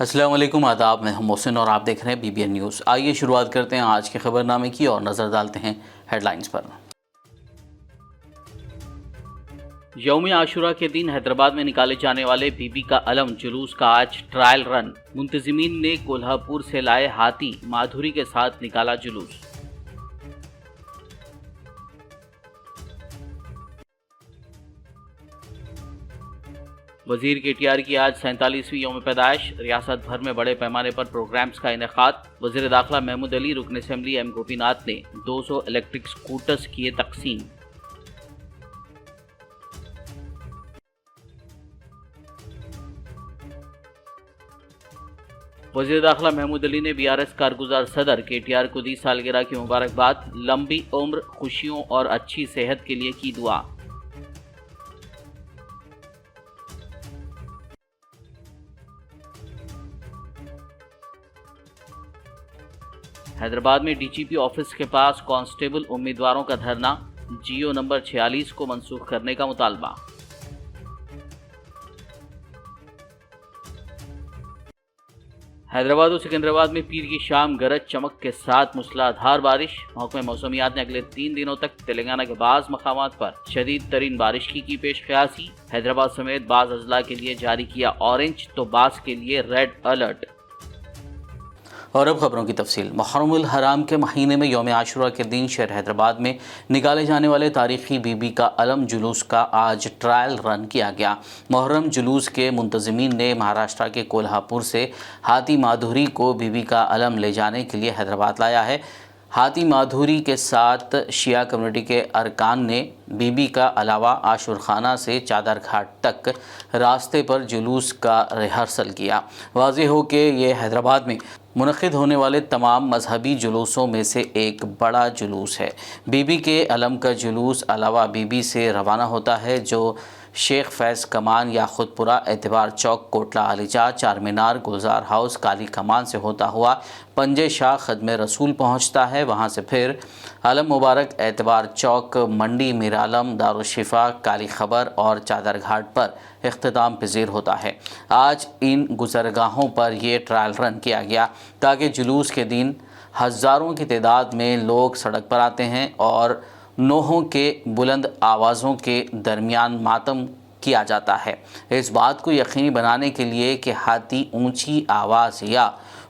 अस्सलाम वालेकुम, आदाब। मैं हूं मोहसिन और आप देख रहे हैं BBN न्यूज़। आइए शुरुआत करते हैं आज के खबरनामे की और नज़र डालते हैं हेडलाइंस पर। यौम आशुरा के दिन हैदराबाद में निकाले जाने वाले बीबी का अलम जुलूस का आज ट्रायल रन। मुंतजिमीन ने कोल्हापुर से लाए हाथी माधुरी के साथ निकाला जुलूस। वजीर KTR की आज 47वीं यौम पैदाइश। रियासत भर में बड़े पैमाने पर प्रोग्राम्स का इनेकाद। वजीर दाखिला महमूद अली, रुकन असेंबली M गोपीनाथ ने 200 इलेक्ट्रिक स्कूटर्स किए तकसीम। वजीर दाखिला महमूद अली ने BRS कारगुजार सदर KTR को दी सालगिरह की मुबारकबाद। लंबी उम्र, खुशियों और अच्छी सेहत के लिए की दुआ। हैदराबाद में DGP ऑफिस के पास कांस्टेबल उम्मीदवारों का धरना। GO नंबर 46 को मंसूख करने का मुतालबा। हैदराबाद और सिकंदराबाद में पीर की शाम गरज चमक के साथ मूसलाधार बारिश। महकमे मौसमियात ने अगले 3 दिनों तक तेलंगाना के बाज़ मकामात पर शदीद तरीन बारिश की पेश क़यासी। हैदराबाद समेत बाज़ अजला के लिए जारी किया ऑरेंज तो बाज़ के लिए रेड अलर्ट। और अब खबरों की तफसील। मुहर्रमुल हराम के महीने में यौम आशुरा के दिन शहर हैदराबाद में निकाले जाने वाले तारीखी बीबी का अलम जुलूस का आज ट्रायल रन किया गया। मुहर्रम जुलूस के मुंतज़मीन ने महाराष्ट्र के कोल्हापुर से हाथी माधुरी को बीबी का अलम ले जाने के लिए हैदराबाद लाया है। हाथी माधुरी के साथ शिया कम्युनिटी के अरकान ने बीबी का अलावा आशुर खाना से चादर घाट तक रास्ते पर जुलूस का रिहर्सल किया। वाज़ेह हो कि ये हैदराबाद में मुनक़िद होने वाले तमाम मजहबी जुलूसों में से एक बड़ा जुलूस है। बीबी के अलम का जुलूस अलावा बीबी से रवाना होता है जो शेख फैज़ कमान, याखुतपुरा, एतबार चौक, कोटला अलीजा, चार मीनार, गुलजार हाउस, काली कमान से होता हुआ पंजे शाह खदमे रसूल पहुँचता है। वहाँ से फिर अलम मुबारक, एतबार चौक, मंडी, मीरालम, दारुशिफा, काली खबर और चादर घाट पर इख्तिताम पजीर होता है। आज इन गुजरगाहों पर यह ट्रायल रन किया गया ताकि जुलूस के दिन हज़ारों की तादाद में लोग सड़क पर आते हैं और नोहों के बुलंद आवाज़ों के दरमियान मातम किया जाता है। इस बात को यकीनी बनाने के लिए कि हाथी ऊंची आवाज़ या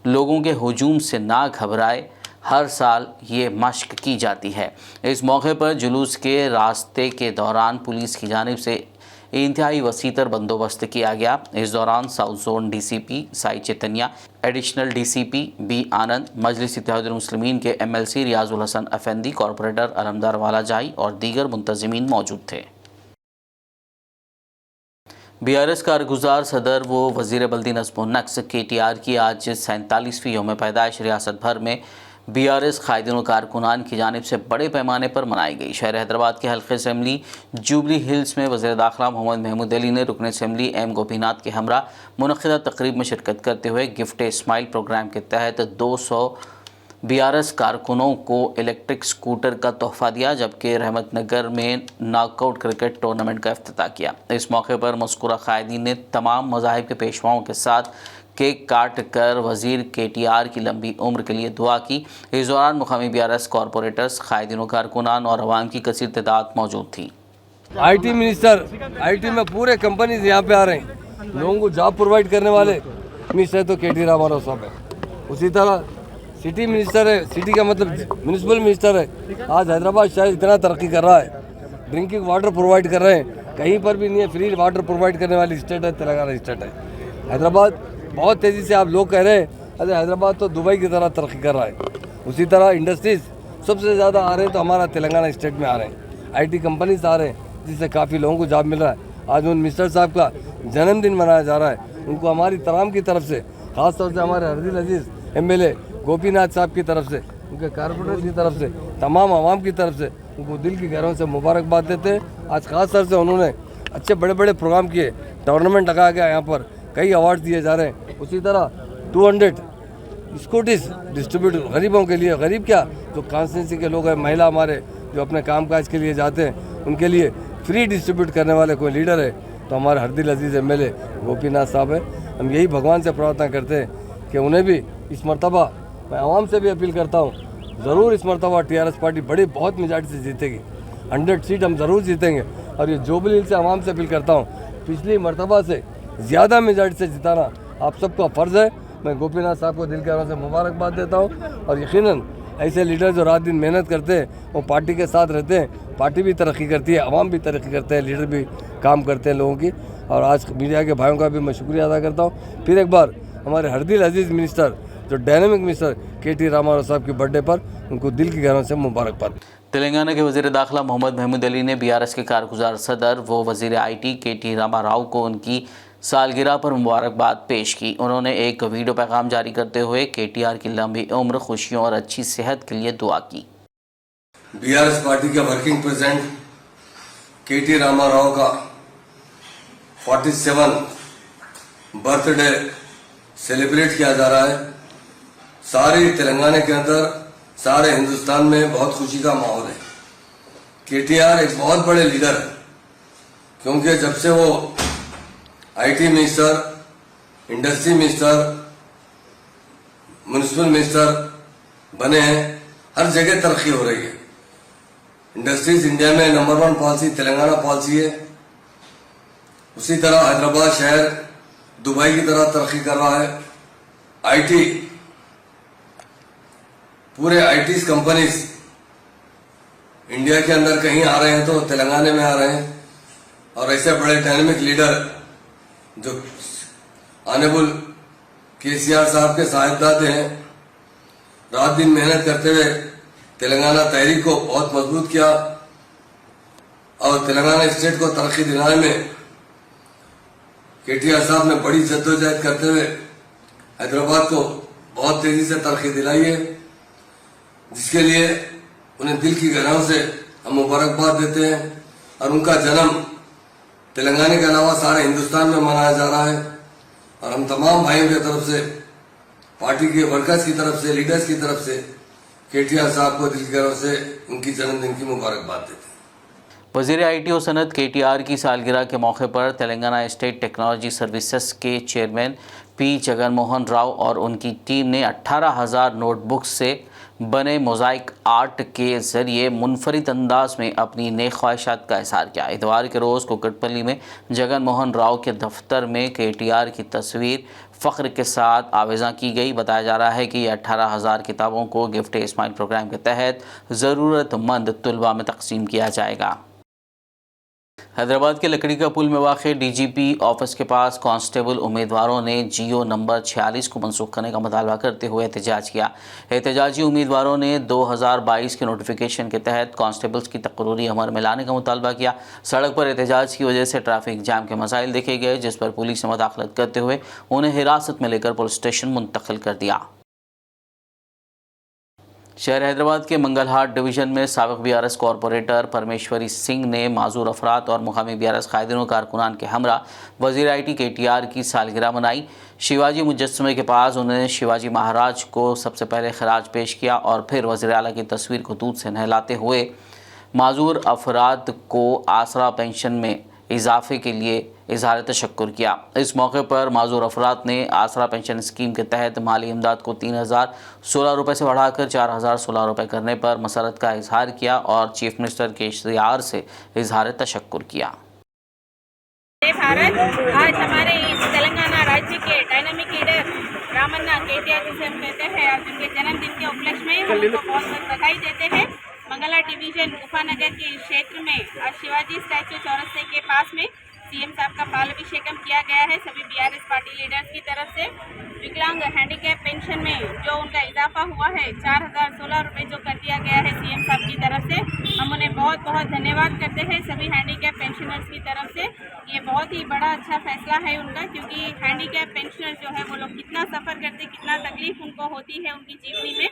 लोगों के हुजूम से ना घबराए, हर साल ये मश्क की जाती है। इस मौके पर जुलूस के रास्ते के दौरान पुलिस की जानिब से इंतहाई वसीतर बंदोबस्त किया गया। इस दौरान south zone DCP Sai Chaitanya, additional DCP B आनंद, मजलिस इत्तेहादुल मुस्लिमीन के MLC रियाजुल हसन अफेंदी, कॉरपोरेटर अलमदार वाला जाई और दीगर मुंतजिमीन मौजूद थे। BRS कारगुजार सदर व वज़ीर बल्दी नज़्म नक्स KTR की आज 47वीं यौम पैदाइश रियासत भर में BRS कायदीन कारकुनान की जानिब से बड़े पैमाने पर मनाई गई। शहर हैदराबाद के हल्के असेंबली जूबली हिल्स में वज़ीर दाखिला मोहम्मद महमूद अली ने रुकन असेंबली M गोपीनाथ के हमरा मुनक़िदा तक़रीब में शिरकत करते हुए गिफ्ट इस्माइल प्रोग्राम के तहत 200 BRS कारकुनों को इलेक्ट्रिक स्कूटर का तोहफ़ा दिया, जबकि रहमतनगर में नॉकआउट क्रिकेट टूर्नामेंट का इफ्तिताह किया। इस मौके पर मज़कूरा कायदीन ने तमाम मज़ाहिब के पेशवाओं के साथ केक काट कर वज़ीर KTR की लंबी उम्र के लिए दुआ की। इस दौरान मुकामी BRS कॉरपोरेटर्स, कायदीन कारकुनान और अवाम की कसीर तादाद मौजूद थी। IT मिनिस्टर, IT में पूरे कंपनीज यहाँ पे आ रहे हैं, लोगों को जॉब प्रोवाइड करने वाले मिनिस्टर तो KT रामाराव साहब है। उसी तरह सिटी मिनिस्टर है, सिटी का मतलब म्यूनिसिपल मिनिस्टर है। आज हैदराबाद शहर इतना तरक्की कर रहा है, ड्रिंकिंग वाटर प्रोवाइड कर रहे हैं, कहीं पर भी नहीं है फ्री वाटर प्रोवाइड करने वाली स्टेट है तेलंगाना स्टेट है। हैदराबाद बहुत तेज़ी से, आप लोग कह रहे हैं अरे हैदराबाद तो दुबई की तरह तरक्की कर रहा है। उसी तरह इंडस्ट्रीज सबसे ज़्यादा आ रहे हैं तो हमारा तेलंगाना स्टेट में आ रहे हैं। IT कंपनीज आ रहे हैं जिससे काफ़ी लोगों को जॉब मिल रहा है। आज उन मिनिस्टर साहब का जन्मदिन मनाया जा रहा है, उनको हमारी तमाम की तरफ से, ख़ास तौर से हमारे हरदिल अजीज़ MLA गोपीनाथ साहब की तरफ से, उनके कारपोरेटर की तरफ से, तमाम आवाम की तरफ से उनको दिल की गहराइयों से मुबारकबाद देते हैं। आज ख़ास तौर से उन्होंने अच्छे बड़े बड़े प्रोग्राम किए, टूर्नामेंट लगाया गया, यहाँ पर कई अवार्ड दिए जा रहे हैं। उसी तरह 200 स्कूटीज डिस्ट्रीब्यूट गरीबों के लिए, गरीब क्या जो कॉन्स्टिट्यूंसी के लोग हैं, महिला हमारे जो अपने कामकाज के लिए जाते हैं, उनके लिए फ्री डिस्ट्रीब्यूट करने वाले कोई लीडर है तो हमारे हरदिल अजीज़ MLA गोपीनाथ साहब है। हम यही भगवान से प्रार्थना करते हैं कि उन्हें भी इस मरतबा, मैं आवाम से भी अपील करता हूँ, ज़रूर इस मरतबा TRS पार्टी बड़ी बहुत मेजॉरिटी से जीतेगी, 100 सीट हम ज़रूर जीतेंगे। और ये जुबली हिल्स से आवाम से अपील करता हूँ, पिछली मरतबा से ज़्यादा मेजॉरिटी से जिताना आप सबका फ़र्ज़ है। मैं गोपीनाथ साहब को दिल के गहराई से मुबारकबाद देता हूँ और यकीनन ऐसे लीडर जो रात दिन मेहनत करते हैं वो पार्टी के साथ रहते हैं, पार्टी भी तरक्की करती है, आवाम भी तरक्की करते हैं, लीडर भी काम करते हैं लोगों की। और आज मीडिया के भाइयों का भी मैं शुक्रिया अदा करता हूँ। फिर एक बार हमारे हरदिल अजीज़ मिनिस्टर जो डायनामिक मिनिस्टर KT रामाराव साहब के बर्थडे पर उनको दिल की गहराई से मुबारकबाद। तेलंगाना के वज़ीर दाखिला मोहम्मद महमूद अली ने BRS के कारगुजार सदर व वज़ीर IT KT रामाराव को उनकी सालगिरह पर मुबारकबाद पेश की। उन्होंने एक वीडियो पैगाम जारी करते हुए KTR की लंबी उम्र, खुशियों और अच्छी सेहत के लिए दुआ की। BRS पार्टी के वर्किंग प्रेसिडेंट KT रामाराव का 47 बर्थडे सेलिब्रेट किया जा रहा है। सारी तेलंगाना के अंदर, सारे हिंदुस्तान में बहुत खुशी का माहौल है। KTR एक बहुत बड़े लीडर है, क्योंकि जब से वो IT minister, industry minister, municipal minister बने हैं, हर जगह तरक्की हो रही है। इंडस्ट्रीज इंडिया में नंबर 1 पॉलिसी तेलंगाना पॉलिसी है। उसी तरह हैदराबाद शहर दुबई की तरह तरक्की कर रहा है। IT, पूरे IT कंपनीज इंडिया के अंदर कहीं आ रहे हैं तो तेलंगाना में आ रहे हैं। और ऐसे बड़े डायनेमिक लीडर जो ऑनरेबल KCR साहब के साहिबजादे हैं, रात दिन मेहनत करते हुए तेलंगाना तहरीक को बहुत मजबूत किया और तेलंगाना स्टेट को तरक्की दिलाने में KTR साहब ने बड़ी जद्दोजहद करते हुए हैदराबाद को बहुत तेजी से तरक्की दिलाई है, जिसके लिए उन्हें दिल की गहराइयों से हम मुबारकबाद देते हैं। और उनका जन्म तेलंगाना के अलावा सारे हिंदुस्तान में मनाया जा रहा है। और हम तमाम भाइयों की तरफ से, पार्टी के वर्कर्स की तरफ से, लीडर्स की तरफ से KTR साहब को दिल की गहराइयों से उनकी जन्मदिन की मुबारकबाद देते हैं। वज़ीर IT और सनत KTR की सालगिरह के मौके पर तेलंगाना स्टेट टेक्नोलॉजी सर्विसेज के चेयरमैन P जगनमोहन राव और उनकी टीम ने 18,000 नोटबुक्स से बने मोज़ाइक आर्ट के ज़रिए मुनफरिद अंदाज में अपनी नेक ख्वाहिशात का इज़हार किया। इतवार के रोज़ कुकटपल्ली में जगन मोहन राव के दफ्तर में KTR की तस्वीर फ़ख्र के साथ आवेज़ा की गई। बताया जा रहा है कि ये 18,000 किताबों को गिफ्ट इस्माइल प्रोग्राम के तहत ज़रूरतमंद तलबा में तकसीम किया जाएगा। हैदराबाद के लकड़ी का पुल में वाक़ DGP ऑफिस के पास कांस्टेबल उम्मीदवारों ने GO नंबर 46 को मनसूख करने का मुतालबा करते हुए एहतजाज किया। एहतजाजी उम्मीदवारों ने 2022 के नोटिफिकेशन के तहत कांस्टेबल्स की तकर्री अमल में लाने का मुतालबा किया। सड़क पर एहतजाज की वजह से ट्रैफिक जाम के मसाइल देखे गए, जिस पर पुलिस ने मुदाखलत करते हुए उन्हें हिरासत में लेकर पुलिस स्टेशन मुंतकिल कर दिया। शहर हैदराबाद के मंगलहाट डिवीज़न में साबिक़ BRS कॉरपोरेटर परमेश्वरी सिंह ने माजूर अफराद और मुकामी BRS कायदीन कारकुनान के हमरा वज़ीर IT KTR की सालगिरह मनाई। शिवाजी मुजस्समे के पास उन्होंने शिवाजी महाराज को सबसे पहले खराज पेश किया और फिर वज़ीर आला की तस्वीर को दूध से नहलाते हुए माजूर अफराद को आसरा पेंशन में इजाफे के लिए इजहार तशक्कुर किया। इस मौके पर माजूर अफराद ने आसरा पेंशन स्कीम के तहत माली इमदाद को 3,016 रुपये से बढ़ाकर 4,016 रुपये करने पर मसरत का इजहार किया और चीफ मिनिस्टर के इश्तिहार से इजहार तशक्कुर किया। भारत आज हमारे इस तेलंगाना राज्य के डायनामिक लीडर रामन्ना KTR जिसे हम कहते हैं, आज उनके जन्मदिन के उपलक्ष्य में हम उनको बहुत बहुत बधाई देते हैं। मंगला डिवीजन गुफानगर के क्षेत्र में आज शिवाजी स्टैचू चौरस्ते के पास में CM साहब का पालाभिषेकम किया गया है। सभी BRS पार्टी लीडर्स की तरफ से विकलांग हैंडीकैप पेंशन में जो उनका इजाफा हुआ है 4,016 रुपये जो कर दिया गया है CM साहब की तरफ से, हम उन्हें बहुत बहुत धन्यवाद करते हैं सभी हैंडीकैप पेंशनर्स की तरफ से। ये बहुत ही बड़ा अच्छा फैसला है उनका, क्योंकि हैंडीकैप पेंशनर जो है वो लोग कितना सफ़र करते, कितना तकलीफ उनको होती है उनकी जीवनी में,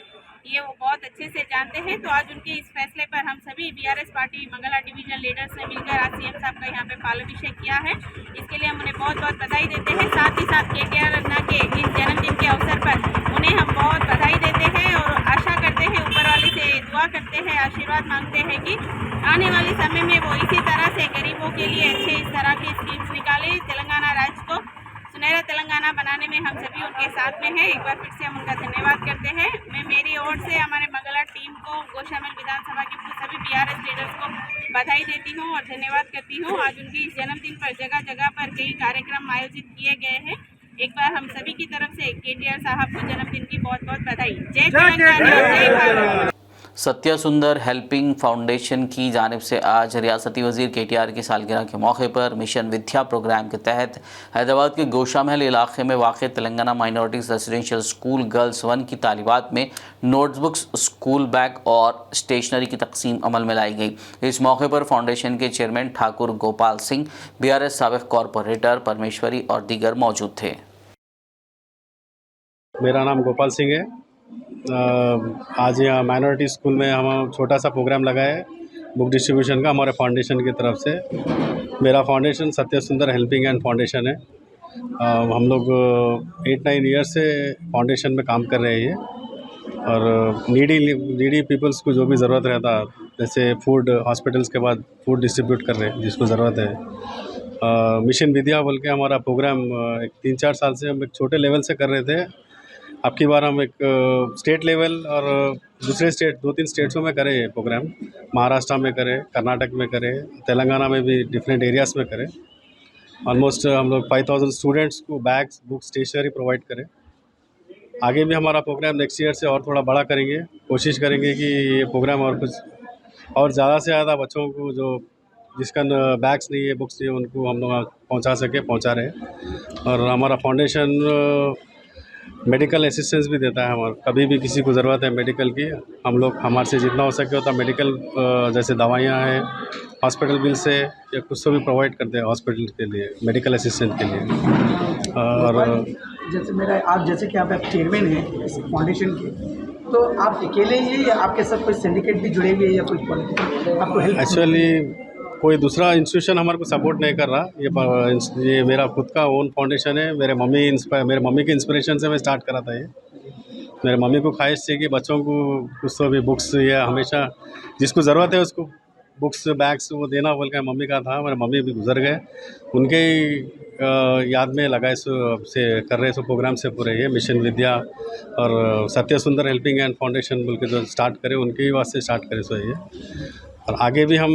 ये वो बहुत अच्छे से जानते हैं। तो आज उनके इस फैसले पर हम सभी BRS party Mangala division leaders ने मिलकर आज CM साहब का यहाँ पे पालाभिषेक किया है। इसके लिए हम उन्हें बहुत बहुत बधाई देते हैं। साथ ही साथ KTR अन्ना के इस जन्मदिन के अवसर पर उन्हें हम बहुत बधाई देते हैं और आशा करते हैं, ऊपर वाले से दुआ करते हैं, आशीर्वाद मांगते हैं कि आने वाले समय में वो इसी तरह से गरीबों के लिए अच्छे इस तरह की स्कीम्स निकाले, तेलंगाना राज्य को सुनहरा तेलंगाना बनाने में हम सभी उनके साथ में हैं। एक बार फिर से हम उनका धन्यवाद करते हैं। मैं मेरी ओर से हमारे मंगला टीम को गोशामल विधानसभा के सभी बीआरएस लीडर्स को बधाई देती हूँ और धन्यवाद करती हूँ। आज उनकी इस जन्मदिन पर जगह जगह पर कई कार्यक्रम आयोजित किए गए हैं। एक बार हम सभी की तरफ से केटीआर साहब को जन्मदिन की बहुत बहुत बधाई। जय तेलंगाना, जय भारत। सत्य सुंदर हेल्पिंग फाउंडेशन की जानिब से आज रियासती वजीर केटीआर की सालगिरह के मौके पर मिशन विद्या प्रोग्राम के तहत हैदराबाद के गोशामहल इलाके में वाक़ Telangana minorities residential school girls 1 की तालिबात में नोटबुक्स, स्कूल बैग और स्टेशनरी की तकसीम अमल में लाई गई। इस मौके पर फाउंडेशन के चेयरमैन ठाकुर गोपाल सिंह, बीआरएस साबिक़ कॉरपोरेटर परमेश्वरी और दीगर मौजूद थे। मेरा नाम गोपाल सिंह है। आज यहाँ माइनॉरिटी स्कूल में हम छोटा सा प्रोग्राम लगाए है बुक डिस्ट्रीब्यूशन का हमारे फाउंडेशन की तरफ से। मेरा फाउंडेशन सत्य सुंदर हेल्पिंग हैंड फाउंडेशन है। हम लोग 8-9 ईयर्स से फाउंडेशन में काम कर रहे हैं और नीडी पीपल्स को जो भी ज़रूरत रहता, जैसे फूड, हॉस्पिटल्स के बाद फूड डिस्ट्रीब्यूट कर रहे हैं जिसको ज़रूरत है। मिशन विद्या बोल के हमारा प्रोग्राम 3-4 साल से हम एक छोटे लेवल से कर रहे थे। अब की बार हम एक स्टेट लेवल और दूसरे स्टेट 2-3 स्टेट्सों में करें ये प्रोग्राम। महाराष्ट्र में करें, कर्नाटक में करें, तेलंगाना में भी डिफरेंट एरियाज़ में करें। ऑलमोस्ट हम लोग 5000 स्टूडेंट्स को बैग्स, बुक्स, स्टेशनरी प्रोवाइड करें। आगे भी हमारा प्रोग्राम नेक्स्ट ईयर से और थोड़ा बड़ा करेंगे। कोशिश करेंगे कि ये प्रोग्राम और कुछ और ज़्यादा से ज़्यादा बच्चों को जो जिसका बैग्स नहीं है, बुक्स नहीं है, उनको हम लोग पहुँचा रहे हैं। और हमारा फाउंडेशन मेडिकल असिस्टेंस भी देता है। हमारा कभी भी किसी को ज़रूरत है मेडिकल की, हम लोग हमारे से जितना हो सके उतना मेडिकल, जैसे दवाइयाँ हैं, हॉस्पिटल बिल से या कुछ तो भी प्रोवाइड करते हैं हॉस्पिटल के लिए, मेडिकल असिस्टेंट के लिए। और जैसे आप जैसे कि आप चेयरमैन हैं इस फाउंडेशन के, तो आप अकेले ही हैं या आपके साथ कोई सिंडिकेट भी जुड़े हुए हैं या कोई पॉलिटिकल आपको हेल्प? एक्चुअली कोई दूसरा इंस्टीट्यूशन हमारे को सपोर्ट नहीं कर रहा। ये मेरा खुद का ओन फाउंडेशन है। मेरे मम्मी के इंस्पिरेशन से मैं स्टार्ट करा था ये। मेरे मम्मी को ख्वाहिश थी कि बच्चों को कुछ तो भी बुक्स या हमेशा जिसको ज़रूरत है उसको बुक्स, बैग्स वो देना बोल के मम्मी का था। मेरे मम्मी भी गुजर गए, उनके याद में लगाए से कर रहे सो प्रोग्राम से पूरे ये मिशन विद्या और सत्य सुंदर हेल्पिंग हैंड फाउंडेशन बोल के जो स्टार्ट करे उनके ही वास्ते स्टार्ट करे सो ये। और आगे भी हम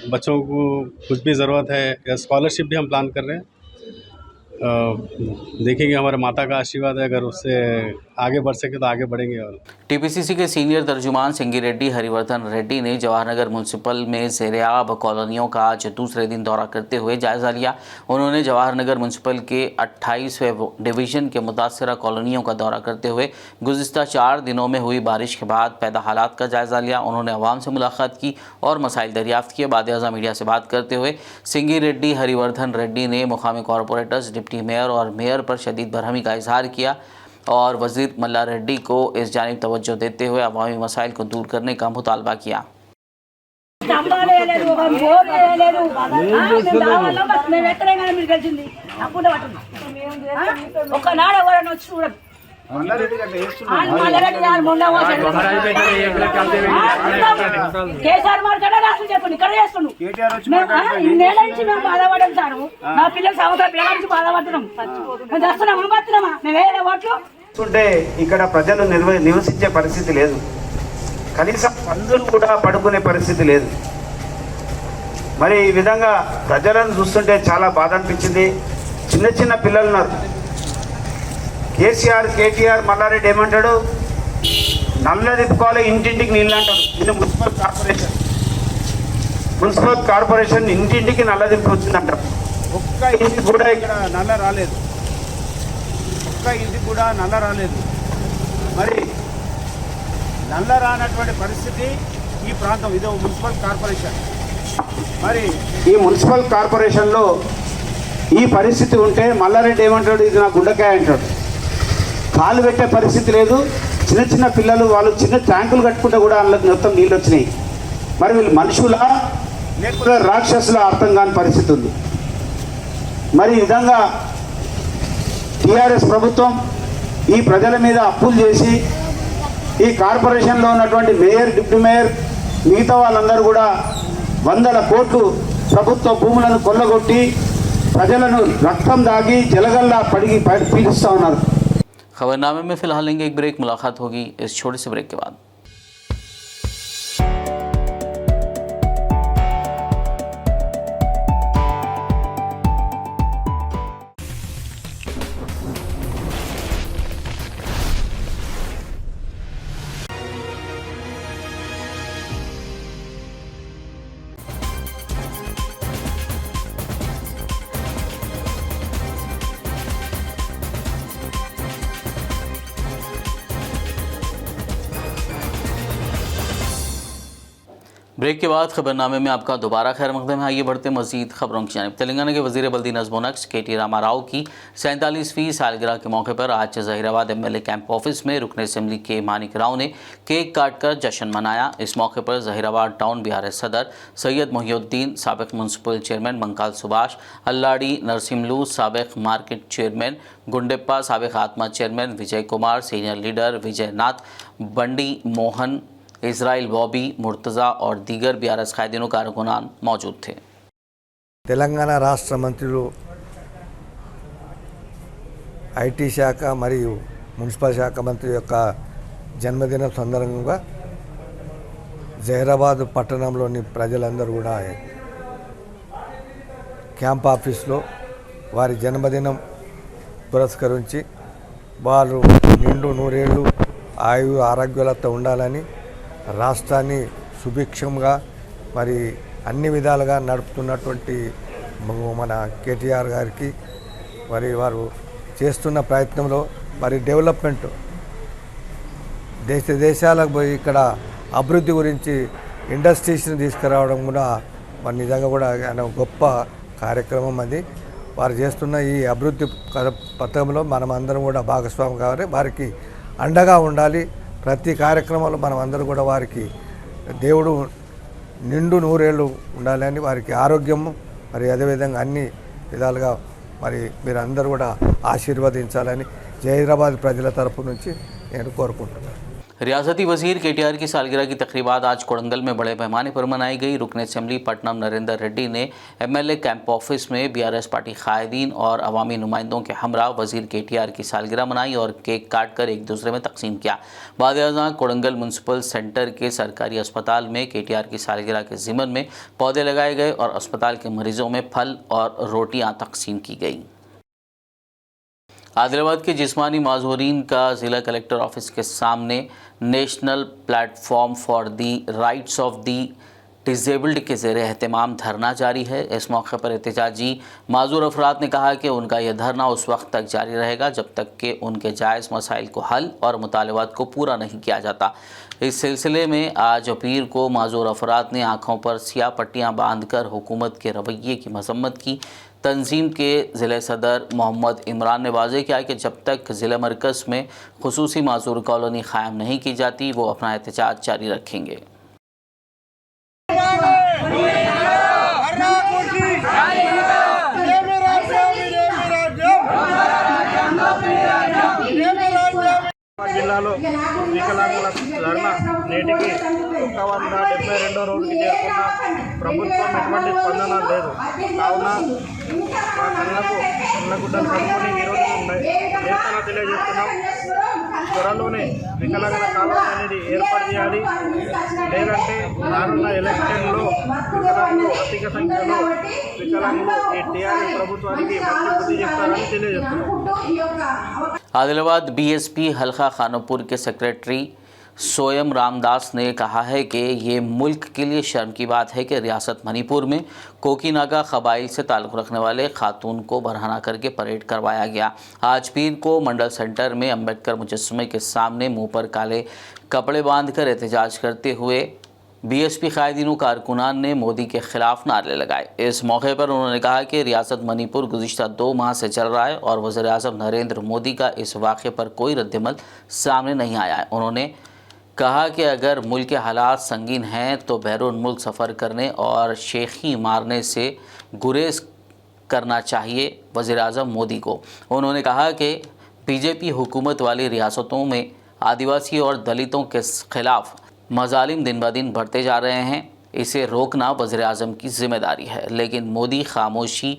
बच्चों को कुछ भी ज़रूरत है या स्कॉलरशिप भी हम प्लान कर रहे हैं। देखेंगे, हमारे माता का आशीर्वाद है, अगर उससे आगे बढ़ सके तो आगे बढ़ेंगे। और टीपीसीसी के सीनियर तर्जुमान सिंगी रेड्डी हरिवर्धन रेड्डी ने जवाहर नगर म्यूनसिपल में ज़ेर-ए-आब कॉलोनियों का आज दूसरे दिन दौरा करते हुए जायज़ा लिया। उन्होंने जवाहर नगर म्यूनसिपल के 28वें डिवीज़न के मुतासरा कॉलोनियों का दौरा करते हुए गुज़िश्ता 4 दिनों में हुई बारिश के बाद पैदा हालात का जायज़ा लिया। उन्होंने अवाम से मुलाकात की और मसाइल दरियाफ्त किए। बाद-ए-आज़ा मीडिया से बात करते हुए सिंगी रेड्डी हरिवर्धन रेड्डी ने मुकामी कॉरपोरेटर्स, डिप्टी मेयर और मेयर पर शदीद बरहमी का इजहार किया और वज़ीर मल्ला रेड्डी को इस जानिब तवज्जो देते हुए अवामी मसाइल को दूर करने का मुतालबा किया। కేసీఆర్ మార్కెట్ రాష్ట్రం చెప్పండి ఇక్కడ చేస్తున్నాం నేల నుంచి మేము బాధపడడం సారు నా పిల్లలు సంవత్సరం పిల్లల నుంచి బాధపడుతున్నాం మేము చేస్తున్నాం అనుకుంటున్నామా మేము వేరే ఓట్లు ఉంటే ఇక్కడ ప్రజలు నివసించే పరిస్థితి లేదు, కనీసం పందులు కూడా పడుకునే పరిస్థితి లేదు. మరి ఈ విధంగా ప్రజలను చూస్తుంటే చాలా బాధ అనిపించింది. చిన్న చిన్న పిల్లలు ఉన్నారు. కేటీఆర్ మల్లారెడ్డి ఏమంటాడు, నల్ల తిప్పుకోవాలి ఇంటింటికి నీళ్ళు అంటారు. ఇది మున్సిపల్ కార్పొరేషన్ ఇంటింటికి నల్ల దింపు వచ్చిందంటారు. ఒక్క ఇంటికి కూడా ఇక్కడ నల్ల రాలేదు, ఒక్క ఇంటికి కూడా నల్ల రాలేదు. మరి నల్ల రానటువంటి పరిస్థితి ఈ ప్రాంతం, ఇదో మున్సిపల్ కార్పొరేషన్. మరి ఈ మున్సిపల్ కార్పొరేషన్లో ఈ పరిస్థితి ఉంటే మల్లారెడ్డి ఏమంటాడు, ఇది నా గుండెకాయ అంటాడు. కాలు పెట్టే పరిస్థితి లేదు. చిన్న చిన్న పిల్లలు వాళ్ళు చిన్న ట్యాంకులు కట్టుకుంటే కూడా అందులోకి మొత్తం నీళ్ళు వచ్చినాయి. మరి వీళ్ళు మనుషులా లేకపోతే రాక్షసుల అర్థం కాని పరిస్థితి ఉంది. మరి ఈ విధంగా టీఆర్ఎస్ ప్రభుత్వం ఈ ప్రజల మీద అప్పులు చేసి ఈ కార్పొరేషన్లో ఉన్నటువంటి మేయర్, డిప్యూటీ మేయర్, మిగతా వాళ్ళందరూ కూడా 100 కోట్లు ప్రభుత్వ భూములను కొల్లగొట్టి ప్రజలను రక్తం దాగి జలగల్లా పడిగి పీడిస్తూ ఉన్నారు. खबरनामे में फिलहाल लेंगे एक ब्रेक, मुलाकात होगी इस छोटे से ब्रेक के बाद। ब्रेक के बाद खबरनामे में आपका दोबारा खैर मकदम है। आइए बढ़ते मजीद खबरों की जानिब। तेलंगाना के वज़ीर बल्दी नज़्म व नक्श KT रामाराव की 47वीं सालगिरह के मौके पर आज ज़हीराबाद MLA कैंप ऑफिस में रुकन असम्बली के मानिक राव ने केक काट कर जश्न मनाया। इस मौके पर ज़हीराबाद टाउन BRS सदर सैयद मोहिउद्दीन, साबिक़ म्यूनसिपल चेयरमैन मंकाल सुभाष, अल्लाड़ी नरसिम्लू, साबिक़ मार्केट चेयरमैन गुंडेप्पा, साबिक़ आत्मा chairman Vijay Kumar, senior leader Vijay Nath, Bandi Mohan, Israel Bobby, Murtaza और दीगर BRS कायदीनों कारकुनान मौजूद थे। తెలంగాణ రాష్ట్ర మంత్రులు ఐటీ శాఖ మరియు మున్సిపల్ శాఖ మంత్రి యొక్క జన్మదినం సందర్భంగా జహీరాబాద్ పట్టణంలోని ప్రజలందరూ కూడా క్యాంప్ ఆఫీస్లో వారి జన్మదినం పురస్కరించి వారు నిండు నూరేళ్ళు ఆయు ఆరోగ్యాలతో ఉండాలని, రాష్ట్రాన్ని సుభిక్షంగా మరి అన్ని విధాలుగా నడుపుతున్నటువంటి మన కేటీఆర్ గారికి మరి వారు చేస్తున్న ప్రయత్నంలో మరి డెవలప్మెంట్ దేశాలకు పోయి ఇక్కడ అభివృద్ధి గురించి ఇండస్ట్రీస్ని తీసుకురావడం కూడా మరి నిజంగా కూడా గొప్ప కార్యక్రమం అది. వారు చేస్తున్న ఈ అభివృద్ధి పథకంలో మనం అందరం కూడా భాగస్వామి కావాలి, వారికి అండగా ఉండాలి. ప్రతి కార్యక్రమంలో మనం అందరూ కూడా వారికి దేవుడు నిండు నూరేళ్ళు ఉండాలని, వారికి ఆరోగ్యము మరి అదేవిధంగా అన్ని విధాలుగా మరి మీరు అందరూ కూడా ఆశీర్వదించాలని జహీరాబాద్ ప్రజల తరపు నుంచి నేను కోరుకుంటున్నాను। रियासती वजीर KTR की सालगिरह की तकरीबात आज कोड़ंगल में बड़े पैमाने पर मनाई गई। रुकन असम्बली पटनम नरेंद्र रेड्डी ने MLA कैंप ऑफिस में BRS पार्टी कायदीन और अवामी नुमाइंदों के हमरा वजीर KTR की सालगिरह मनाई और केक काट कर एक दूसरे में तकसीम किया। बाद कोड़ंगल म्यूनसिपल सेंटर के सरकारी अस्पताल में KTR की सालगिरह के ज़िमन में पौधे लगाए गए और अस्पताल के मरीजों में फल और रोटियाँ तकसीम की गई। आदिलाबाद के जिस्मानी माजूरीन का ज़िला कलेक्टर ऑफिस के सामने national platform for the rights of the disabled के ज़ेर एहतमाम धरना जारी है। इस मौके पर एहतजाजी माजूर अफराद ने कहा कि उनका यह धरना उस वक्त तक जारी रहेगा जब तक कि उनके जायज़ मसाइल को हल और मुतालबात को पूरा नहीं किया जाता। इस सिलसिले में आज पीर को माजूर अफराद ने आँखों पर सियाह पट्टियाँ बांध कर हुकूमत के रवैये की मजम्मत की। तंजीम के ज़िले सदर मोहम्मद इमरान ने वाज़ेह किया कि जब तक ज़िला मरकज़ में खुसूसी माजूर कॉलोनी क़ायम नहीं की जाती वो अपना एहतजाज जारी रखेंगे। జిల్లాలో వికలాంగుల ధర్నా నేటికి 172వ రోజుకి చేరుకున్న ప్రభుత్వం ఎటువంటి స్పందన లేదు. కావున మా కళ్ళగుడ్డలు కనుక్కొని ఈరోజు నిరసన తెలియజేస్తున్నాం. త్వరలోనే వికలాంగుల కాలం అనేది ఏర్పాటు చేయాలి. లేదంటే రానున్న ఎలక్షన్లో వికలాంగులు అధిక సంఖ్యలో వికలాంగులు ఈ టీఆర్ఎస్ ప్రభుత్వానికి మంచి బుద్ధి చెప్తారని తెలియజేస్తున్నాం। आदिलाबाद BSP हल्का खानपुर के सेक्रेटरी सोयम रामदास ने कहा है कि ये मुल्क के लिए शर्म की बात है कि रियासत मणिपुर में कोकीनागा कबाइल से ताल्लुक़ रखने वाले खातून को बरहना करके परेड करवाया गया। आज पीर को मंडल सेंटर में अम्बेडकर मुजस्समे के सामने मुंह पर काले कपड़े बांधकर एहतजाज करते हुए BSP कायदीनों कारकुनान ने मोदी के खिलाफ नारे लगाए। इस मौके पर उन्होंने कहा कि रियासत मणिपुर गुज़िश्ता 2 माह से चल रहा है और वज़ीर आज़म नरेंद्र मोदी का इस वाक़े पर कोई रद्दमल सामने नहीं आया है। उन्होंने कहा कि अगर मुल्क के हालात संगीन हैं तो बैरून मुल्क सफ़र करने और शेखी मारने से गुरेज करना चाहिए वज़ीर आज़म मोदी को। उन्होंने कहा कि BJP हुकूमत वाली रियासतों में आदिवासी और दलितों के ख़िलाफ़ मज़ालिम दिन ब दिन बढ़ते जा रहे हैं। इसे रोकना वज़ीर आज़म की ज़िम्मेदारी है, लेकिन मोदी खामोशी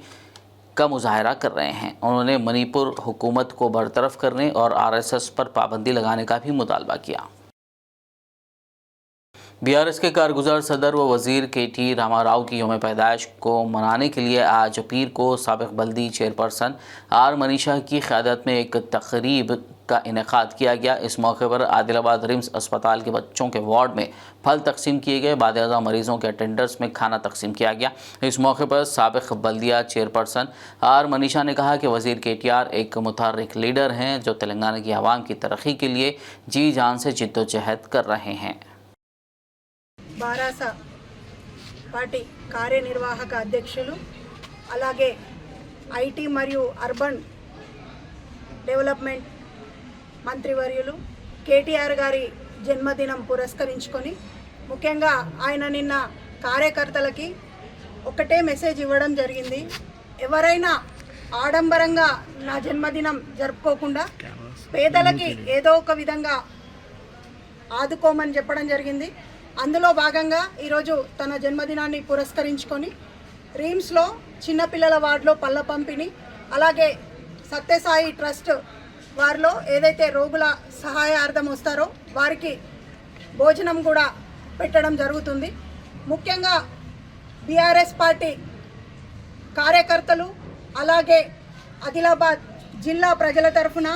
का मुजाहरा कर रहे हैं। उन्होंने मणिपुर हुकूमत को बरतरफ करने और आरएसएस पर पाबंदी लगाने का भी मुतालबा किया। बीआरएस के कारगुजार सदर व वजीर केटी रामाराव की यौम पैदाइश को मनाने के लिए आज पीर को साबिक बल्दी चेयरपर्सन आर मनीषा की क़यादत में एक तकरीब का इनेकाद किया गया। इस मौके पर आदिलाबाद रिम्स अस्पताल के बच्चों के वार्ड में फल तकसीम किए गए। बादशाह मरीजों के अटेंडर्स में खाना तकसीम किया गया। इस मौके पर साबिक बल्दिया चेयरपर्सन आर मनीषा ने कहा कि वजीर केटीआर एक मुतहर्रिक लीडर हैं जो तेलंगाना की आवाम की तरक्की के लिए जी जान से जिद्दोजहद कर रहे हैं। బారాస పార్టీ కార్యనిర్వాహక అధ్యక్షులు అలాగే ఐటీ మరియు అర్బన్ డెవలప్మెంట్ మంత్రివర్యులు కేటీఆర్ గారి జన్మదినం పురస్కరించుకొని ముఖ్యంగా ఆయన నిన్న కార్యకర్తలకి ఒకటే మెసేజ్ ఇవ్వడం జరిగింది. ఎవరైనా ఆడంబరంగా నా జన్మదినం జరుపుకోకుండా పేదలకి ఏదో ఒక విధంగా ఆదుకోమని చెప్పడం జరిగింది. అందులో భాగంగా ఈరోజు తన జన్మదినాన్ని పురస్కరించుకొని రీమ్స్లో చిన్నపిల్లల వార్డులో పళ్ళ పంపిణీ, అలాగే సత్యసాయి ట్రస్ట్ వారిలో ఏదైతే రోగుల సహాయార్థం వస్తారో వారికి భోజనం కూడా పెట్టడం జరుగుతుంది. ముఖ్యంగా బీఆర్ఎస్ పార్టీ కార్యకర్తలు అలాగే ఆదిలాబాద్ జిల్లా ప్రజల తరఫున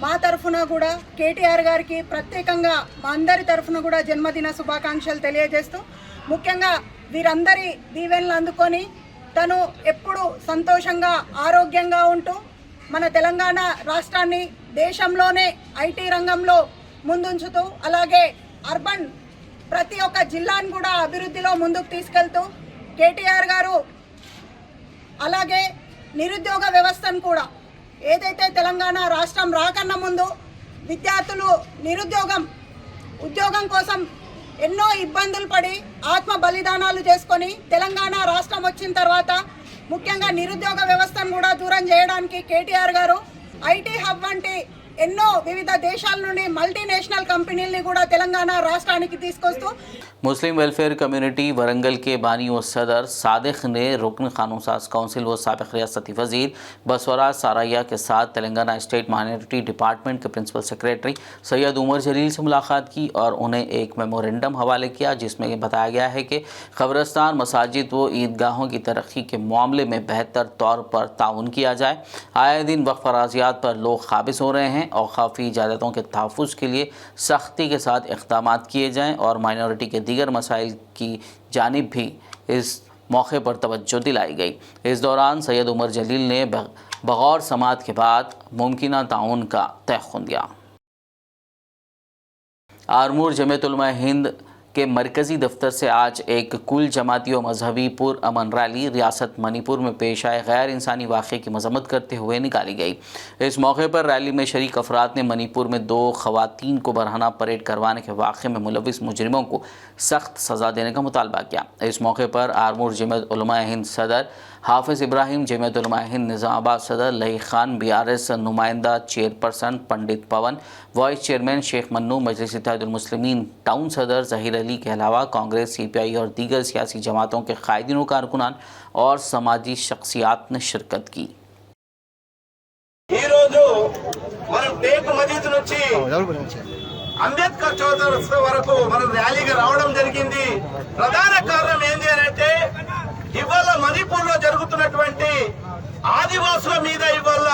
మా తరఫున కూడా కేటీఆర్ గారికి ప్రత్యేకంగా మా అందరి తరఫున కూడా జన్మదిన శుభాకాంక్షలు తెలియజేస్తూ, ముఖ్యంగా వీరందరి దీవెనలు అందుకొని తను ఎప్పుడు సంతోషంగా ఆరోగ్యంగా ఉంటూ మన తెలంగాణ రాష్ట్రాన్ని దేశంలోనే ఐటీ రంగంలో ముందుంచుతూ అలాగే అర్బన్ ప్రతి ఒక్క జిల్లాను కూడా అభివృద్ధిలో ముందుకు తీసుకెళ్తూ కేటీఆర్ గారు అలాగే నిరుద్యోగ వ్యవస్థను కూడా ఏదైతే తెలంగాణ రాష్ట్రం రాకన్నా ముందు విద్యార్థులు ఉద్యోగం కోసం ఎన్నో ఇబ్బందులు పడి ఆత్మ బలిదానాలు చేసుకొని తెలంగాణ రాష్ట్రం వచ్చిన తర్వాత ముఖ్యంగా నిరుద్యోగ వ్యవస్థను కూడా దూరం చేయడానికి కేటీఆర్ గారు ఐటీ హబ్ వంటి ఎన్నో వివిధ దేశాల నుండి మల్టీనేషనల్ కంపెనీల్ని కూడా తెలంగాణ రాష్ట్రానికి తీసుకొస్తూ मुस्लिम वेलफेयर कम्युनिटी वरंगल के बानी व सदर सादिक ने रुकन कानून साज काउंसिल व साबिक रियासती वजीर बसवराज साराया के साथ तेलंगाना स्टेट माइनॉरिटी डिपार्टमेंट के प्रिंसिपल सेक्रेटरी सैयद उमर जलील से मुलाकात की और उन्हें एक मेमोरेंडम हवाले किया, जिसमें बताया गया है कि कब्रस्तान, मसाजिद व ईदगाहों की तरक्की के मामले में बेहतर तौर पर ताउन किया जाए। आए दिन वक्फ अराजियात पर लोग काबिज हो रहे हैं, औकाफी इजाज़तों के तहफ़्फ़ुज़ के लिए सख्ती के साथ इक़दाम किए जाएँ और माइनॉरिटी के दीगर मसाइल की जानिब भी इस मौके पर तवज्जो दिलाई गई। इस दौरान सैयद उमर जलील ने बगौर समात के बाद मुमकिना ताउन का तयख़ुन दिया। आरमूर जमीयत उलमा हिंद के मरकज़ी दफ्तर से आज एक कुल जमाती व मजहबी पुरअमन रैली रियासत मणिपुर में पेश आए गैर इंसानी वाक़े की मजम्मत करते हुए निकाली गई। इस मौके पर रैली में शरीक अफराद ने मणिपुर में 2 ख़वातीन को बरहना परेड करवाने के वाक़े में मुलविस मुजरिमों को सख्त सज़ा देने का मुतालबा किया। इस मौके पर आरमूर जमीयत उलमा हिंद सदर हाफिज़ इब्राहिम, जमीयत उलमा हिंद निज़ामाबाद सदर लही खान, बीआरएस नुमाइंदा चेयरपर्सन पंडित पवन, वाइस चेयरमैन शेख मन्नू, मजलिस इत्तेहादुल मुस्लिमीन टाउन सदर ज़हीर अली के अलावा कांग्रेस, सीपीआई और दीगर सियासी जमातों के कायदीन व कारकुनान और समाजी शख्सियात ने शिरकत की। అంబేద్కర్ చౌరస్తా వరకు మనం ర్యాలీగా రావడం జరిగింది. ప్రధాన కారణం ఏంటి అంటే ఇవాళ మణిపూర్ లో జరుగుతున్నటువంటి ఆదివాసుల మీద ఇవాళ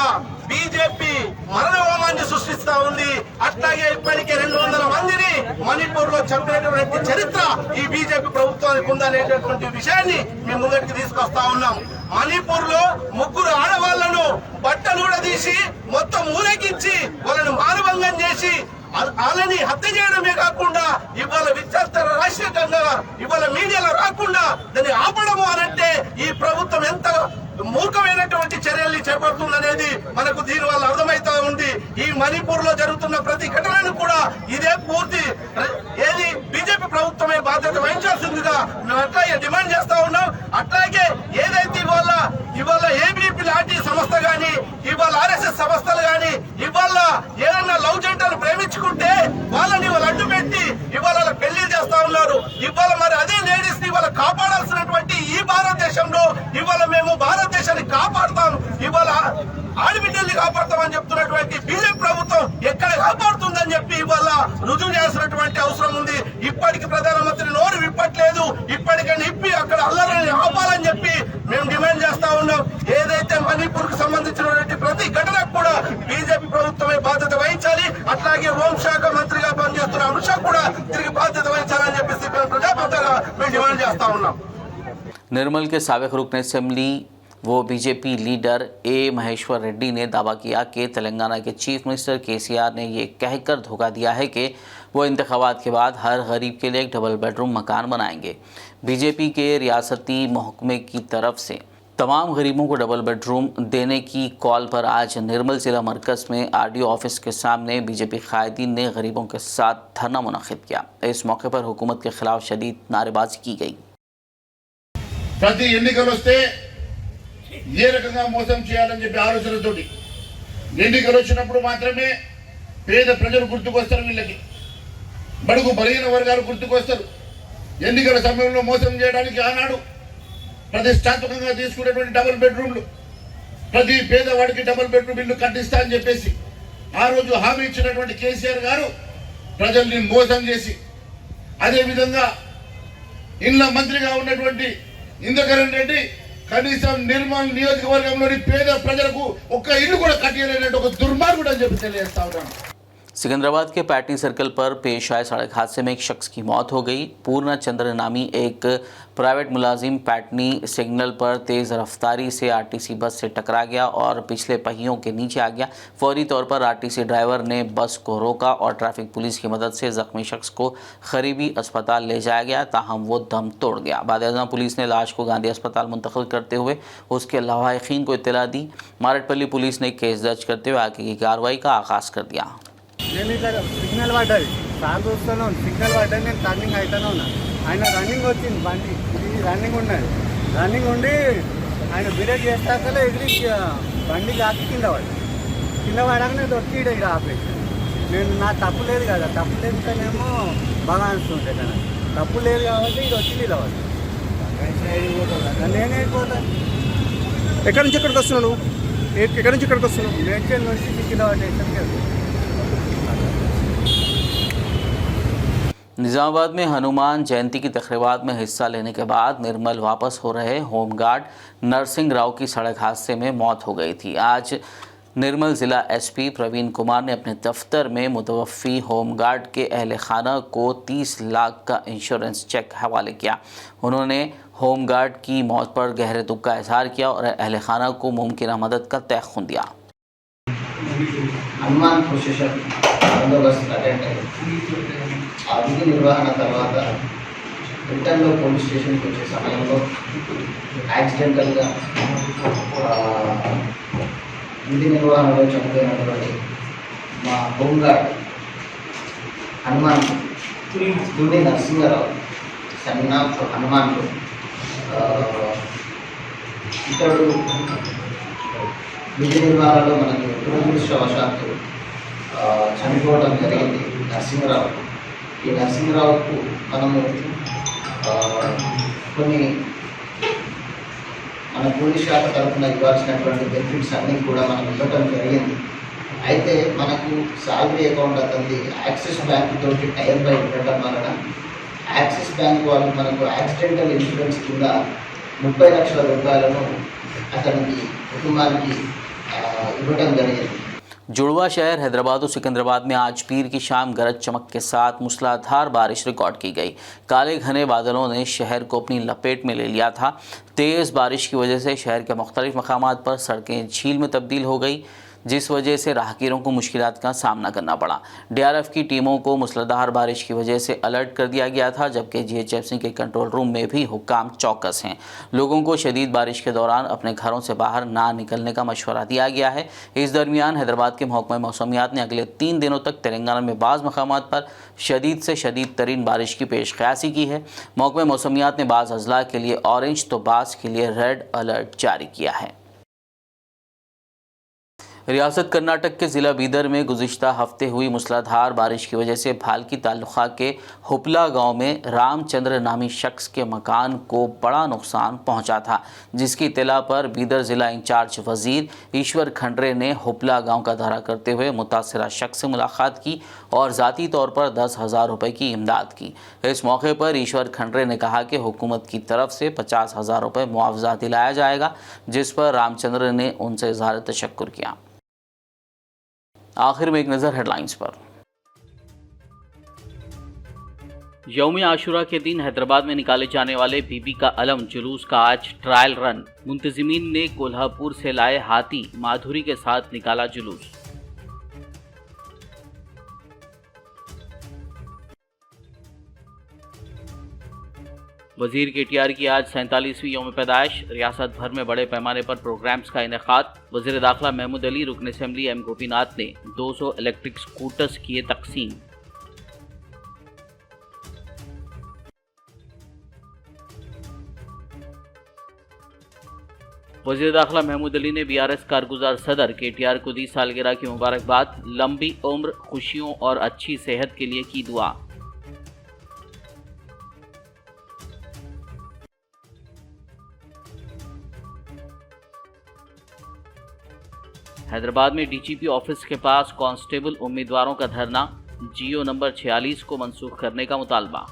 బీజేపీ మరణ హోమాన్ని సృష్టిస్తా ఉంది. అట్లాగే ఇప్పటికే 200 మందిని మణిపూర్ లో చంపినటువంటి చరిత్ర ఈ బీజేపీ ప్రభుత్వానికి ఉందనేటటువంటి విషయాన్ని మేము ముందరికి తీసుకొస్తా ఉన్నాం. మణిపూర్ లో 3 ఆడవాళ్లను బట్టలు కూడా తీసి మొత్తం ఊరేగించి వాళ్ళని మానభంగం చేసి వాళ్ళని హత్య చేయడమే కాకుండా ఇవాళ విచారణ రాష్ట్రీయంగా ఇవాళ మీడియాలో రాకుండా దాన్ని ఆపడము అనంటే ఈ ప్రభుత్వం ఎంత మూర్ఖమైనటువంటి చర్యల్ని చేపడుతుందనేది మనకు దీని వల్ల అర్థమైతా ఉంది. ఈ మణిపూర్ లో జరుగుతున్న ప్రతి ఘటనను కూడా ఇదే పూర్తి ఏది బీజేపీ ప్రభుత్వమే బాధ్యత వహించాల్సిందిగా మేము అట్లాగే డిమాండ్ చేస్తా ఉన్నాం. అట్లాగే ఏదైతే ఇవాళ ఏబీపీ లాంటి సంస్థ గాని ఇవాళ ఆర్ఎస్ఎస్ సంస్థలు గాని ఇవాళ ఏదన్నా లవ్ జంటలు ప్రేమించుకుంటే వాళ్ళని వాళ్ళు అడ్డు పెట్టి ఇవాళ పెళ్లి చేస్తా ఉన్నారు. ఇవాళ మరి అదే లేడీస్ ని ఇవాళ కాపాడాల్సినటువంటి ఈ భారతదేశంలో ఇవాళ మేము భారతదేశాన్ని కాపాడుతాం. కూడా రుజువు చేసినటువంటి అవసరం ఉంది. ఇప్పటికి ప్రధానమంత్రి నోరు విప్పట్లేదు. ఇప్పటికైనా ఇప్పి అక్కడ అల్లరిని ఆపాలని చెప్పి మేము డిమాండ్ చేస్తా ఉన్నాం. ఏదైతే మణిపూర్ కు సంబంధించినటువంటి ప్రతి ఘటనకు కూడా బీజేపీ ప్రభుత్వమే బాధ్యత వహించాలి. అట్లాగే హోంశాఖ మంత్రిగా పనిచేస్తున్న అమిత్ షా కూడా తిరిగి బాధ్యత వహించాలని చెప్పేసి ప్రజాపక్షంగా మేము డిమాండ్ చేస్తా ఉన్నాం. निर्मल के साबिक रुकन असेंबली वो BJP leader A Maheshwar Reddy ने दावा किया कि तेलंगाना के चीफ मिनिस्टर केसीआर ने ये कहकर धोखा दिया है कि वो इंतखाबात के बाद हर गरीब के लिए एक डबल बेडरूम मकान बनाएंगे। बीजेपी के रियासती महकमे की तरफ से तमाम गरीबों को डबल बेडरूम देने की कॉल पर आज निर्मल जिला मरकज़ में आरडीओ ऑफिस के सामने बीजेपी कायदीन ने गरीबों के साथ धरना मुनक़िद किया। इस मौके पर हुकूमत के खिलाफ शदीद नारेबाजी की गई। ప్రతి ఎన్నికలు వస్తే ఏ రకంగా మోసం చేయాలని చెప్పి ఆలోచనతోటి ఎన్నికలు వచ్చినప్పుడు మాత్రమే పేద ప్రజలు గుర్తుకొస్తారు, వీళ్ళకి బడుగు బలహీన వర్గాలు గుర్తుకొస్తారు. ఎన్నికల సమయంలో మోసం చేయడానికి ఆనాడు ప్రతిష్టాత్మకంగా తీసుకునేటువంటి డబుల్ బెడ్రూమ్లు, ప్రతి పేదవాడికి డబుల్ బెడ్రూమ్ ఇల్లు కట్టిస్తా అని చెప్పేసి ఆ రోజు హామీ ఇచ్చినటువంటి కేసీఆర్ గారు ప్రజల్ని మోసం చేసి, అదేవిధంగా ఇళ్ళ మంత్రిగా ఉన్నటువంటి ఇంద్రకరణ్ రెడ్డి కనీసం నిర్మల్ నియోజకవర్గంలోని పేద ప్రజలకు ఒక్క ఇల్లు కూడా కట్టియలేనటువంటి ఒక దుర్మార్గుడు అని చెప్పి తెలియజేస్తా ఉన్నాను। सिकंदराबाद के पैटनी सर्कल पर पेश आए सड़क हादसे में एक शख्स की मौत हो गई। पूर्णा चंद्र नामी एक प्राइवेट मुलाजिम पैटनी सिग्नल पर तेज़ रफ्तारी से आरटीसी बस से टकरा गया और पिछले पहियों के नीचे आ गया। फौरी तौर पर आरटीसी ड्राइवर ने बस को रोका और ट्रैफिक पुलिस की मदद से जख्मी शख्स को करीबी अस्पताल ले जाया गया, ताहम वो दम तोड़ गया। बाद पुलिस ने लाश को गांधी अस्पताल मुंतकिल करते हुए उसके लवाहिकीन को इत्तला दी। मारटपल्ली पुलिस ने केस दर्ज करते हुए आगे की कार्रवाई का आगाज़ कर दिया। నేను ఇక్కడ సిగ్నల్ పడ్డది, సార్ చూస్తూనే సిగ్నల్ పడ్డది, నేను టర్నింగ్ అవుతానే ఉన్నా. ఆయన రన్నింగ్ వచ్చింది, బండి ఇది రన్నింగ్ ఉన్నది. రన్నింగ్ ఉండి ఆయన బ్రేక్ చేస్తాకలే ఎగిరి బండి కాకి కింద పడగానే దొరికి ఇక్కడ ఆపేసి, నేను నా తప్పు లేదు కదా, తప్పు లేకపోతేనేమో బాగా అనిస్తుంటే కదా, తప్పు లేదు కాబట్టి ఇది వచ్చి ఇలా నేనే అయిపోతాను. ఎక్కడి నుంచి ఎక్కడికి వస్తున్నావు? ఎక్కడి నుంచి ఎక్కడికి వస్తున్నావు? మేడ్చల్ నుంచి కింద పడ్డాయి. निज़ामाबाद में हनुमान जयंती की तक़रीबात में हिस्सा लेने के बाद निर्मल वापस हो रहे होमगार्ड नरसिंह राव की सड़क हादसे में मौत हो गई थी। आज निर्मल ज़िला एसपी प्रवीण कुमार ने अपने दफ्तर में मुतवफ़ी होमगार्ड के अहल खाना को 30 लाख का इंश्योरेंस चेक हवाले किया। उन्होंने होमगार्ड की मौत पर गहरे दुख का इजहार किया और अहल खाना को मुमकिन मदद का तयख़ुन दिया। హనుమాన్ ప్రొసెషన్ బందోబస్తు అటెండ్ అయ్యి ఆ విధి నిర్వహణ తర్వాత రిటర్న్లో పోలీస్ స్టేషన్కి వచ్చే సమయంలో యాక్సిడెంటల్గా విధి నిర్వహణలో చనిపోయినటువంటి మా home guard Hanuman Dundi Narasimha Rao son of Hanuman ఇతడు విధి నిర్వహణలో మనకు దురదృష్టవశాత్తు చనిపోవడం జరిగింది నరసింహరావు. ఈ నరసింహరావుకు మనము కొన్ని మన పోలీస్ శాఖ తరఫున ఇవ్వాల్సినటువంటి బెనిఫిట్స్ అన్నీ కూడా మనం ఇవ్వటం జరిగింది. అయితే మనకు సాలరీ అకౌంట్ అతనికి యాక్సిస్ బ్యాంక్ తోటి టైర్ బై ఉండటం వలన యాక్సిస్ బ్యాంక్ వాళ్ళు మనకు యాక్సిడెంటల్ ఇన్సూరెన్స్ కింద 30 లక్షల రూపాయలను అతనికి కుటుంబానికి ఇవ్వటం జరిగింది. जुड़वा शहर हैदराबाद और सिकंदराबाद में आज पीर की शाम गरज चमक के साथ मूसलाधार बारिश रिकॉर्ड की गई। काले घने बादलों ने शहर को अपनी लपेट में ले लिया था। तेज़ बारिश की वजह से शहर के मुख्तलिफ मकामात पर सड़कें झील में तब्दील हो गई, जिस वजह से राहगीरों को मुश्किलात का सामना करना पड़ा। डीआरएफ की टीमों को मूसलाधार बारिश की वजह से अलर्ट कर दिया गया था, जबकि जीएचएफसी के कंट्रोल रूम में भी हुक्काम चौकस हैं। लोगों को शदीद बारिश के दौरान अपने घरों से बाहर ना निकलने का मशवरा दिया गया है। इस दरमियान हैदराबाद के महकमा मौसमियात ने अगले 3 दिनों तक तेलंगाना में बाज़ मकामात पर शदीद से शदीद तरीन बारिश की पेश क़यासी की है। महकमा मौसमियात ने बाज़ अजला के लिए ऑरेंज तो बाज़ के लिए रेड अलर्ट जारी किया है। रियासत कर्नाटक के ज़िला बीदर में गुज़िश्ता हफ्ते हुई मूसलाधार बारिश की वजह से भालकी तालुका के हुपला गांव में रामचंद्र नामी शख्स के मकान को बड़ा नुकसान पहुंचा था, जिसकी इत्तला पर बीदर ज़िला इंचार्ज वज़ीर ईश्वर खंडरे ने हुपला गांव का दौरा करते हुए मुतासरा शख्स से मुलाकात की और ज़ाती तौर पर 10,000 रुपये की इमदाद की। इस मौके पर ईश्वर खंडरे ने कहा कि हुकूमत की तरफ से 50,000 रुपये मुआवजा दिलाया जाएगा, जिस पर रामचंद्र ने उनसे इज़हार तशक्कुर किया। आखिर में एक नज़र हेडलाइंस पर। यौम आशुरा के दिन हैदराबाद में निकाले जाने वाले बीबी का अलम जुलूस का आज ट्रायल रन। मुंतजिमीन ने कोल्हापुर से लाए हाथी माधुरी के साथ निकाला जुलूस। वजीर केटीआर की आज 47वीं यौम पैदाइश। रियासत भर में बड़े पैमाने पर प्रोग्राम्स का इनेकाद। वजीर दाखिला महमूद अली, रुकन असेंबली एम गोपीनाथ ने 200 इलेक्ट्रिक स्कूटर्स किए तकसीम। वजीर दाखिला महमूद अली ने बीआरएस कारगुजार सदर केटीआर को दी सालगिरह की मुबारकबाद। लंबी उम्र, खुशियों और अच्छी सेहत के लिए की दुआ। हैदराबाद में डीजीपी ऑफिस के पास कांस्टेबल उम्मीदवारों का धरना। जीओ नंबर 46 को मंसूख करने का मुतालबा।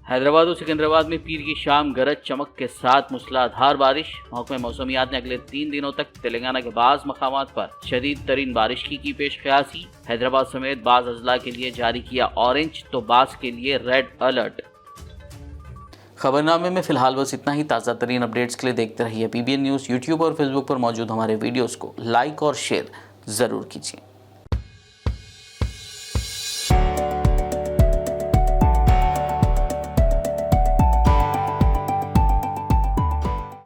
हैदराबाद और सिकंदराबाद में पीर की शाम गरज चमक के साथ मूसलाधार बारिश। महकमे मौसमियात ने अगले 3 दिनों तक तेलंगाना के बाज़ मकामात पर शदीद तरीन बारिश की पेश क़यासी। हैदराबाद समेत बाज़ अजला के लिए जारी किया ऑरेंज तो बाज़ के लिए रेड अलर्ट। खबरनामे में फिलहाल बस इतना ही। ताज़ा तरीन अपडेट्स के लिए देखते रहिए PBN न्यूज़। यूट्यूब और फेसबुक पर मौजूद हमारे वीडियोज़ को लाइक और शेयर ज़रूर कीजिए।